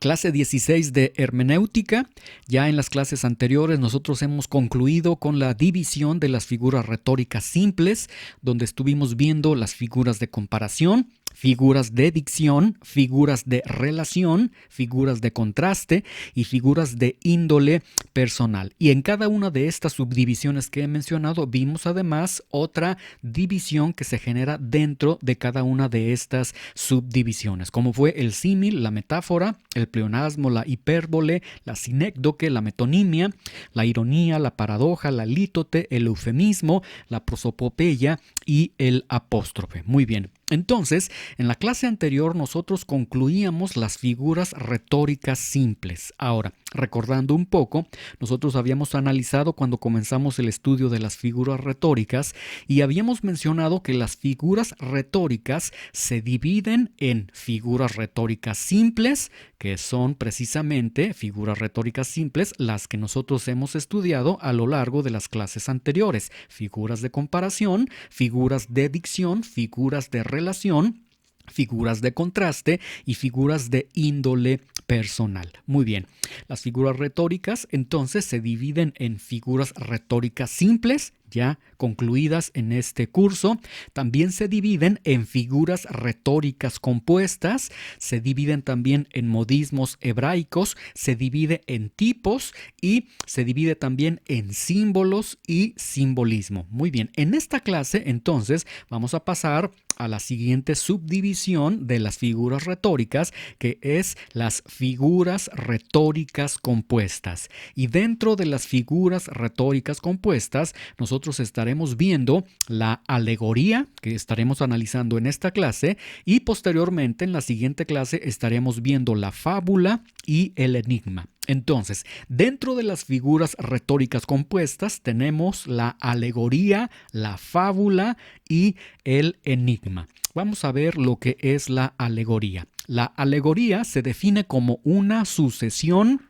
Clase 16 de hermenéutica. Ya en las clases anteriores nosotros hemos concluido con la división de las figuras retóricas simples, donde estuvimos viendo las figuras de comparación, figuras de dicción, figuras de relación, figuras de contraste y figuras de índole personal. Y en cada una de estas subdivisiones que he mencionado vimos además otra división que se genera dentro de cada una de estas subdivisiones, como fue el símil, la metáfora, el pleonasmo, la hipérbole, la sinécdoque, la metonimia, la ironía, la paradoja, la lítote, el eufemismo, la prosopopeya y el apóstrofe. Muy bien. Entonces, en la clase anterior nosotros concluíamos las figuras retóricas simples. Ahora, recordando un poco, nosotros habíamos analizado cuando comenzamos el estudio de las figuras retóricas y habíamos mencionado que las figuras retóricas se dividen en figuras retóricas simples, que son precisamente figuras retóricas simples las que nosotros hemos estudiado a lo largo de las clases anteriores. Figuras de comparación, figuras de dicción, figuras de relación, figuras de contraste y figuras de índole personal. Muy bien, las figuras retóricas entonces se dividen en figuras retóricas simples, ya concluidas en este curso. También se dividen en figuras retóricas compuestas, se dividen también en modismos hebraicos, se divide en tipos y se divide también en símbolos y simbolismo. Muy bien, en esta clase entonces vamos a pasar a la siguiente subdivisión de las figuras retóricas, que es las figuras retóricas compuestas. Y dentro de las figuras retóricas compuestas, nosotros estaremos viendo la alegoría, que estaremos analizando en esta clase, y posteriormente en la siguiente clase estaremos viendo la fábula y el enigma. Entonces, dentro de las figuras retóricas compuestas tenemos la alegoría, la fábula y el enigma. Vamos a ver lo que es la alegoría. La alegoría se define como una sucesión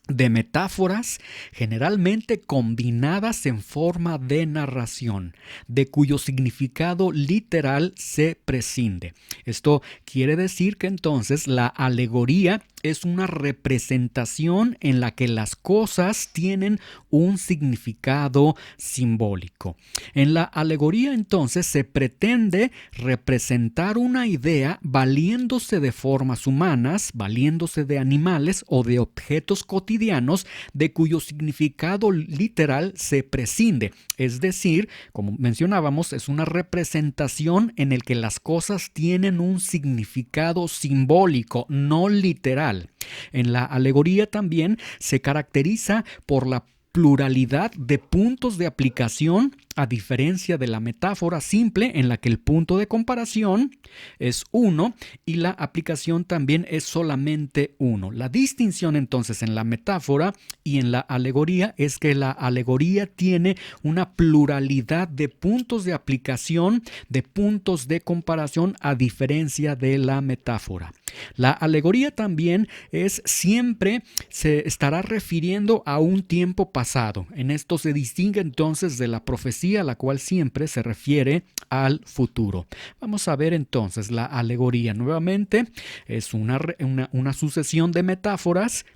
de metáforas generalmente combinadas en forma de narración, de cuyo significado literal se prescinde. Esto quiere decir que entonces la alegoría es una representación en la que las cosas tienen un significado simbólico. En la alegoría entonces se pretende representar una idea valiéndose de formas humanas, valiéndose de animales o de objetos cotidianos de cuyo significado literal se prescinde. Es decir, como mencionábamos, es una representación en el que las cosas tienen un significado simbólico, no literal. En la alegoría también se caracteriza por la pluralidad de puntos de aplicación, a diferencia de la metáfora simple en la que el punto de comparación es uno y la aplicación también es solamente uno. La distinción entonces en la metáfora y en la alegoría es que la alegoría tiene una pluralidad de puntos de aplicación, de puntos de comparación, a diferencia de la metáfora. La alegoría también siempre se estará refiriendo a un tiempo pasado. En esto se distingue entonces de la profecía, la cual siempre se refiere al futuro. Vamos a ver entonces la alegoría nuevamente. Es una sucesión de metáforas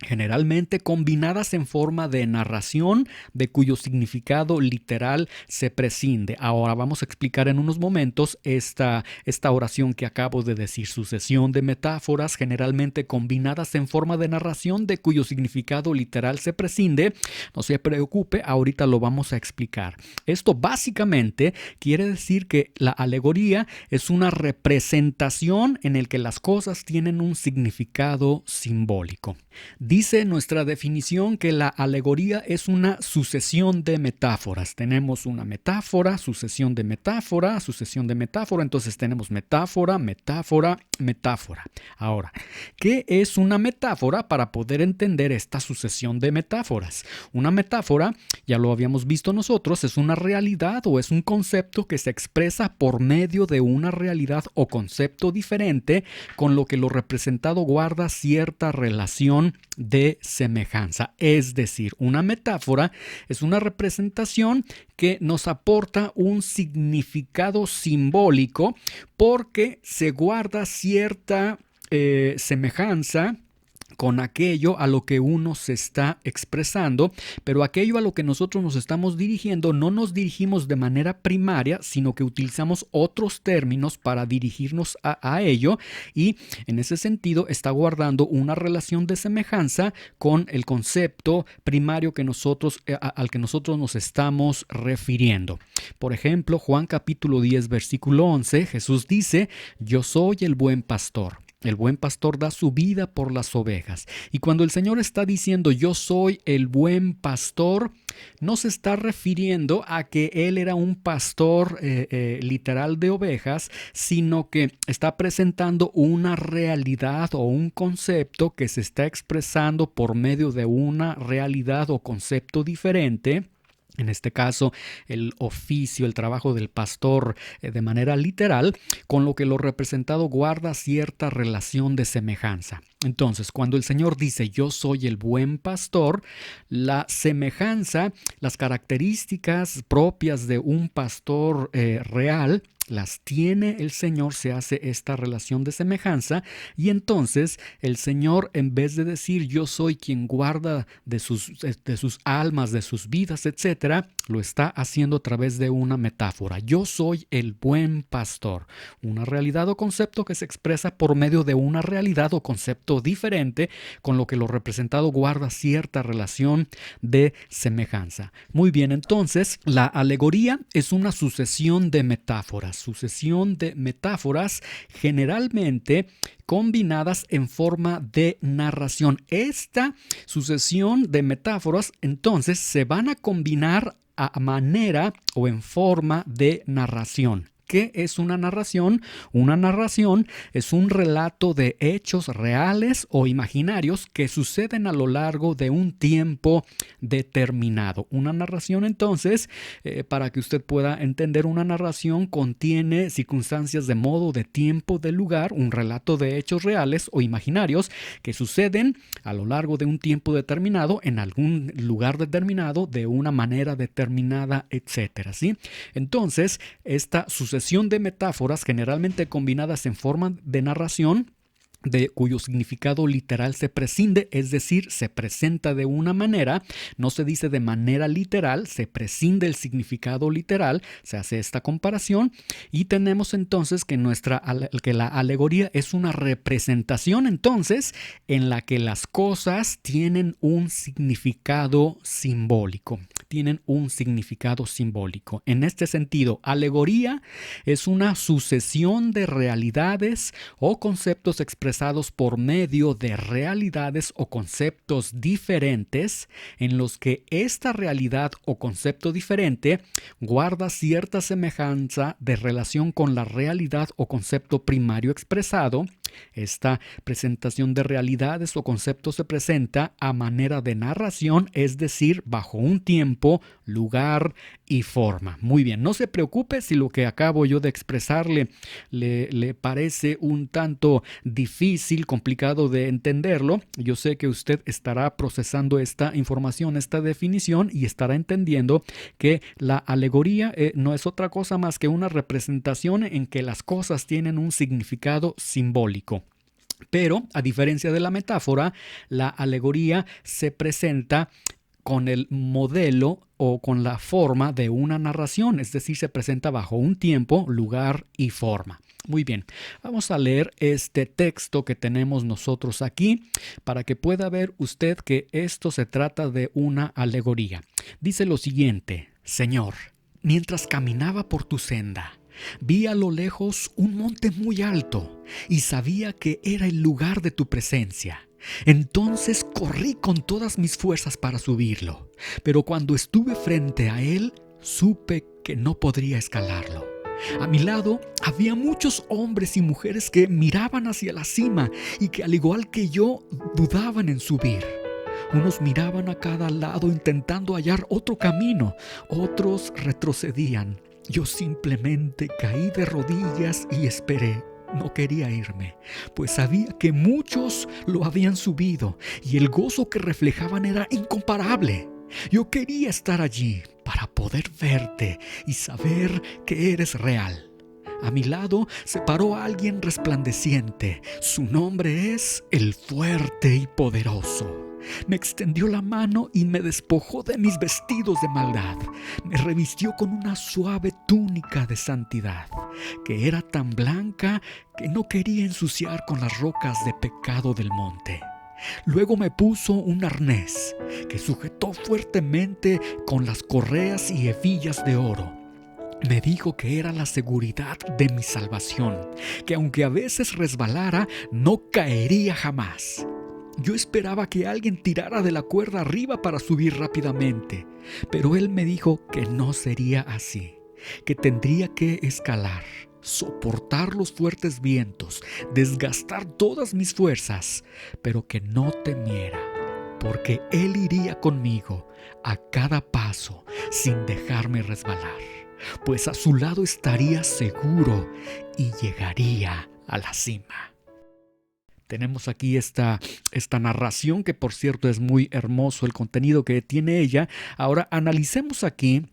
generalmente combinadas en forma de narración, de cuyo significado literal se prescinde. Ahora vamos a explicar en unos momentos esta oración que acabo de decir: sucesión de metáforas generalmente combinadas en forma de narración, de cuyo significado literal se prescinde. No se preocupe, ahorita lo vamos a explicar. Esto básicamente quiere decir que la alegoría es una representación en el que las cosas tienen un significado simbólico. Dice nuestra definición que la alegoría es una sucesión de metáforas. Tenemos una metáfora, sucesión de metáfora, sucesión de metáfora. Entonces tenemos metáfora, metáfora, metáfora. Ahora, ¿qué es una metáfora para poder entender esta sucesión de metáforas? Una metáfora, ya lo habíamos visto nosotros, es una realidad o es un concepto que se expresa por medio de una realidad o concepto diferente con lo que lo representado guarda cierta relación de semejanza. Es decir, una metáfora es una representación que nos aporta un significado simbólico porque se guarda cierta semejanza con aquello a lo que uno se está expresando, pero aquello a lo que nosotros nos estamos dirigiendo no nos dirigimos de manera primaria, sino que utilizamos otros términos para dirigirnos a ello, y en ese sentido está guardando una relación de semejanza con el concepto primario que al que nosotros nos estamos refiriendo. Por ejemplo, Juan capítulo 10, versículo 11, Jesús dice: yo soy el buen pastor. El buen pastor da su vida por las ovejas. Y cuando el Señor está diciendo yo soy el buen pastor, no se está refiriendo a que Él era un pastor literal de ovejas, sino que está presentando una realidad o un concepto que se está expresando por medio de una realidad o concepto diferente. En este caso, el oficio, el trabajo del pastor de manera literal, con lo que lo representado guarda cierta relación de semejanza. Entonces, cuando el Señor dice yo soy el buen pastor, la semejanza, las características propias de un pastor real, las tiene el Señor, se hace esta relación de semejanza, y entonces el Señor, en vez de decir yo soy quien guarda de sus almas, de sus vidas, etcétera, lo está haciendo a través de una metáfora. Yo soy el buen pastor, una realidad o concepto que se expresa por medio de una realidad o concepto diferente, con lo que lo representado guarda cierta relación de semejanza. Muy bien, entonces la alegoría es una sucesión de metáforas generalmente combinadas en forma de narración. Esta sucesión de metáforas entonces se van a combinar a manera o en forma de narración. ¿Qué es una narración? Una narración es un relato de hechos reales o imaginarios que suceden a lo largo de un tiempo determinado. Una narración, entonces, para que usted pueda entender, una narración contiene circunstancias de modo, de tiempo, de lugar, un relato de hechos reales o imaginarios que suceden a lo largo de un tiempo determinado, en algún lugar determinado, de una manera determinada, etcétera, ¿sí? Entonces, esta sucesión de metáforas generalmente combinadas en forma de narración, de cuyo significado literal se prescinde, es decir, se presenta de una manera, no se dice de manera literal, se prescinde el significado literal, se hace esta comparación, y tenemos entonces que la alegoría es una representación entonces en la que las cosas tienen un significado simbólico. En este sentido, alegoría es una sucesión de realidades o conceptos expresados por medio de realidades o conceptos diferentes, en los que esta realidad o concepto diferente guarda cierta semejanza de relación con la realidad o concepto primario expresado. Esta presentación de realidades o conceptos se presenta a manera de narración, es decir, bajo un tiempo, lugar y forma. Muy bien, no se preocupe si lo que acabo yo de expresarle le parece un tanto difícil, complicado de entenderlo. Yo sé que usted estará procesando esta información, esta definición, y estará entendiendo que la alegoría no es otra cosa más que una representación en que las cosas tienen un significado simbólico. Pero, a diferencia de la metáfora, la alegoría se presenta con el modelo o con la forma de una narración, es decir, se presenta bajo un tiempo, lugar y forma. Muy bien, vamos a leer este texto que tenemos nosotros aquí para que pueda ver usted que esto se trata de una alegoría. Dice lo siguiente: Señor, mientras caminaba por tu senda, vi a lo lejos un monte muy alto y sabía que era el lugar de tu presencia. Entonces corrí con todas mis fuerzas para subirlo, pero cuando estuve frente a él, supe que no podría escalarlo. A mi lado había muchos hombres y mujeres que miraban hacia la cima y que, al igual que yo, dudaban en subir. Unos miraban a cada lado intentando hallar otro camino, otros retrocedían. Yo simplemente caí de rodillas y esperé. No quería irme, pues sabía que muchos lo habían subido y el gozo que reflejaban era incomparable. Yo quería estar allí para poder verte y saber que eres real. A mi lado se paró alguien resplandeciente. Su nombre es el Fuerte y Poderoso. Me extendió la mano y me despojó de mis vestidos de maldad. Me revistió con una suave túnica de santidad, que era tan blanca que no quería ensuciar con las rocas de pecado del monte. Luego me puso un arnés que sujetó fuertemente con las correas y hebillas de oro. Me dijo que era la seguridad de mi salvación, que aunque a veces resbalara, no caería jamás. Yo esperaba que alguien tirara de la cuerda arriba para subir rápidamente, pero él me dijo que no sería así, que tendría que escalar, soportar los fuertes vientos, desgastar todas mis fuerzas, pero que no temiera, porque él iría conmigo a cada paso sin dejarme resbalar, pues a su lado estaría seguro y llegaría a la cima. Tenemos aquí esta narración que, por cierto, es muy hermoso el contenido que tiene ella. Ahora analicemos aquí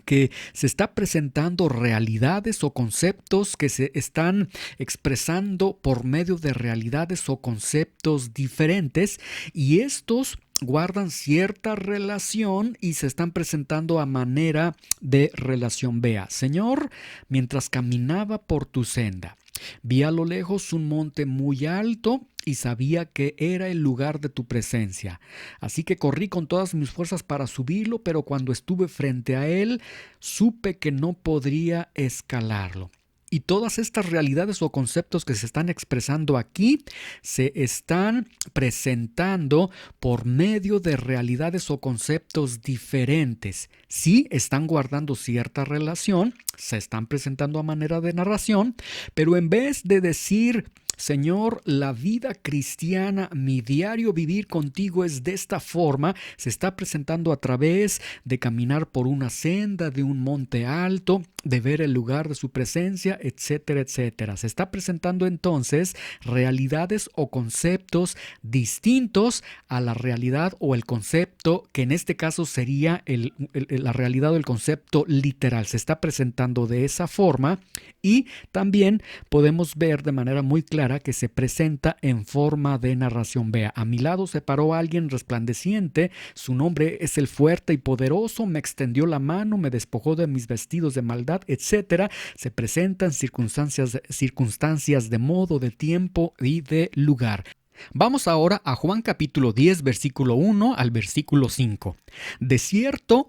que se está presentando realidades o conceptos que se están expresando por medio de realidades o conceptos diferentes, y estos guardan cierta relación y se están presentando a manera de relación. Vea: Señor, mientras caminaba por tu senda, vi a lo lejos un monte muy alto y sabía que era el lugar de tu presencia. Así que corrí con todas mis fuerzas para subirlo, pero cuando estuve frente a él, supe que no podría escalarlo. Y todas estas realidades o conceptos que se están expresando aquí se están presentando por medio de realidades o conceptos diferentes. Sí, están guardando cierta relación, se están presentando a manera de narración, pero en vez de decir: Señor, la vida cristiana, mi diario vivir contigo es de esta forma, se está presentando a través de caminar por una senda de un monte alto, de ver el lugar de su presencia, etcétera, etcétera. Se está presentando entonces realidades o conceptos distintos a la realidad o el concepto que en este caso sería la realidad o el concepto literal. Se está presentando de esa forma, y también podemos ver de manera muy clara que se presenta en forma de narración. Vea: a mi lado se paró alguien resplandeciente, su nombre es el Fuerte y Poderoso, me extendió la mano, me despojó de mis vestidos de maldad, etcétera. Se presentan circunstancias de modo, de tiempo y de lugar. Vamos ahora a Juan capítulo 10, versículo 1 al versículo 5. De cierto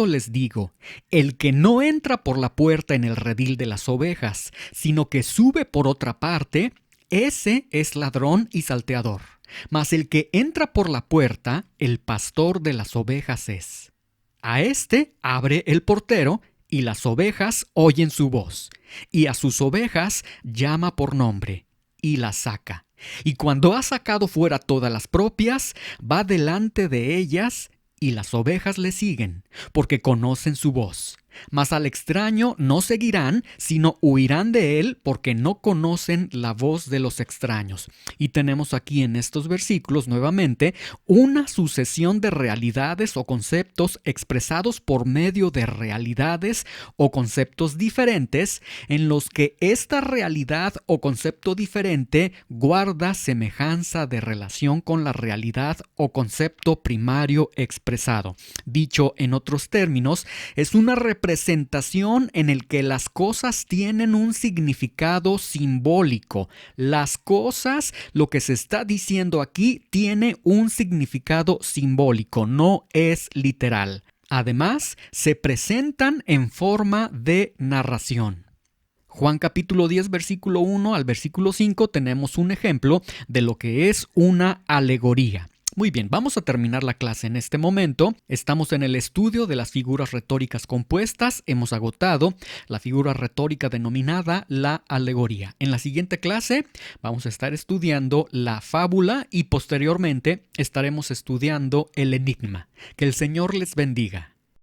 les digo, el que no entra por la puerta en el redil de las ovejas, sino que sube por otra parte, ese es ladrón y salteador. Mas el que entra por la puerta, el pastor de las ovejas es. A éste abre el portero, y las ovejas oyen su voz, y a sus ovejas llama por nombre, y las saca. Y cuando ha sacado fuera todas las propias, va delante de ellas, y las ovejas le siguen, porque conocen su voz. Mas al extraño no seguirán, sino huirán de él, porque no conocen la voz de los extraños. Y tenemos aquí en estos versículos nuevamente una sucesión de realidades o conceptos expresados por medio de realidades o conceptos diferentes, en los que esta realidad o concepto diferente guarda semejanza de relación con la realidad o concepto primario expresado. Dicho en otros términos, es una representación en el que las cosas tienen un significado simbólico. Las cosas, lo que se está diciendo aquí, tiene un significado simbólico, no es literal. Además, se presentan en forma de narración. Juan capítulo 10, versículo 1 al versículo 5 tenemos un ejemplo de lo que es una alegoría. Muy bien, vamos a terminar la clase en este momento. Estamos en el estudio de las figuras retóricas compuestas. Hemos agotado la figura retórica denominada la alegoría. En la siguiente clase vamos a estar estudiando la fábula y posteriormente estaremos estudiando el enigma. Que el Señor les bendiga.